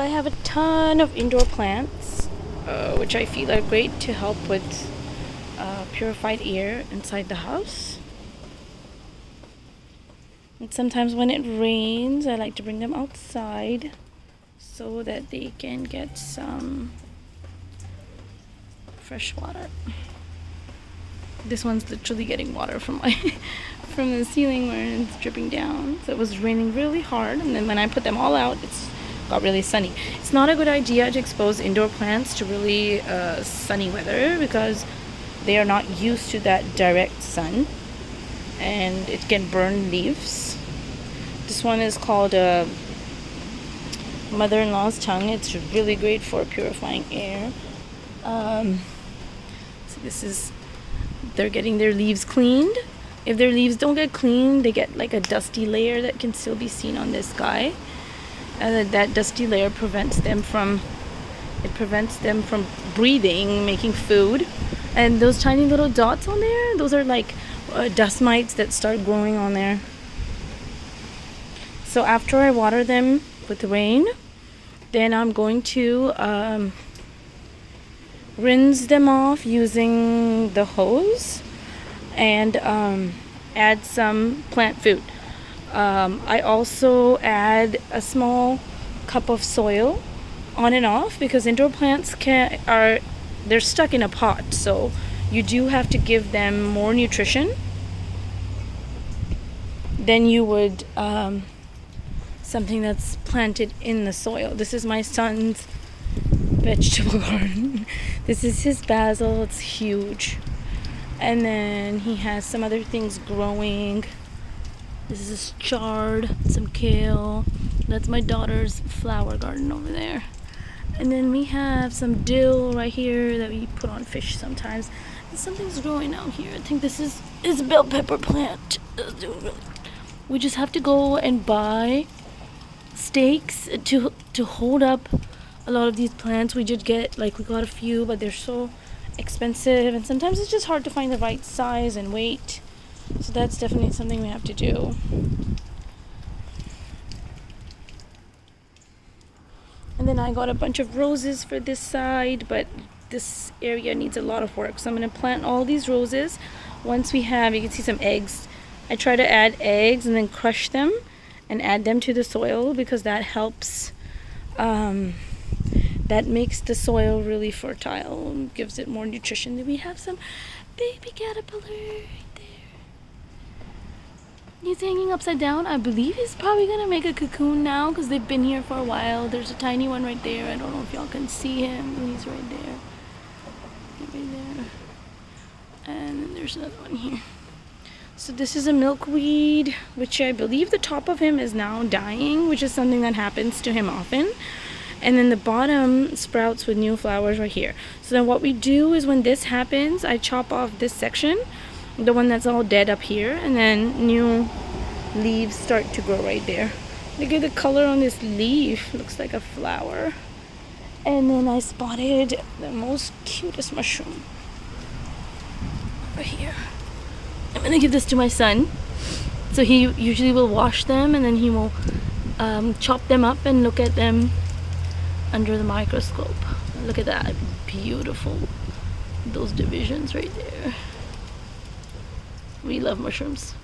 have a ton of indoor plants, which I feel are great to help with purified air inside the house. And sometimes when it rains, I like to bring them outside so that they can get some fresh water. This one's literally getting water from my from the ceiling where it's dripping down. So it was raining really hard, and then when I put them all out, it's got really sunny. It's not a good idea to expose indoor plants to really sunny weather because they are not used to that direct sun, and it can burn leaves. This one is called Mother-in-Law's Tongue. It's really great for purifying air. So this is, they're getting their leaves cleaned. If their leaves don't get cleaned, they get like a dusty layer that can still be seen on this guy. And that dusty layer prevents them from breathing, making food. And those tiny little dots on there, those are like dust mites that start growing on there. So after I water them with the rain, then I'm going to rinse them off using the hose and add some plant food. I also add a small cup of soil on and off because indoor plants they're stuck in a pot, so you do have to give them more nutrition than you would something that's planted in the soil. This is my son's vegetable garden. This is his basil. It's huge. And then he has some other things growing. This is chard, some kale. That's my daughter's flower garden over there. And then we have some dill right here that we put on fish sometimes. And something's growing out here. I think this is bell pepper plant. We just have to go and buy stakes to hold up a lot of these plants. We did get, we got a few, but they're so expensive, and sometimes it's just hard to find the right size and weight. So that's definitely something we have to do. And then I got a bunch of roses for this side, but this area needs a lot of work. So I'm going to plant all these roses. Once we have, you can see some eggs. I try to add eggs and then crush them and add them to the soil because that helps. That makes the soil really fertile and gives it more nutrition. Then we have some baby caterpillar right there. He's hanging upside down. I believe he's probably going to make a cocoon now because they've been here for a while. There's a tiny one right there. I don't know if y'all can see him. He's right there. Right there. And then there's another one here. So this is a milkweed, which I believe the top of him is now dying, which is something that happens to him often. And then the bottom sprouts with new flowers right here. So then what we do is when this happens, I chop off this section, the one that's all dead up here, and then new leaves start to grow right there. Look at the color on this leaf. Looks like a flower. And then I spotted the most cutest mushroom over here. I'm gonna give this to my son. So he usually will wash them and then he will chop them up and look at them under the microscope. Look at that, beautiful. Those divisions right there. We love mushrooms.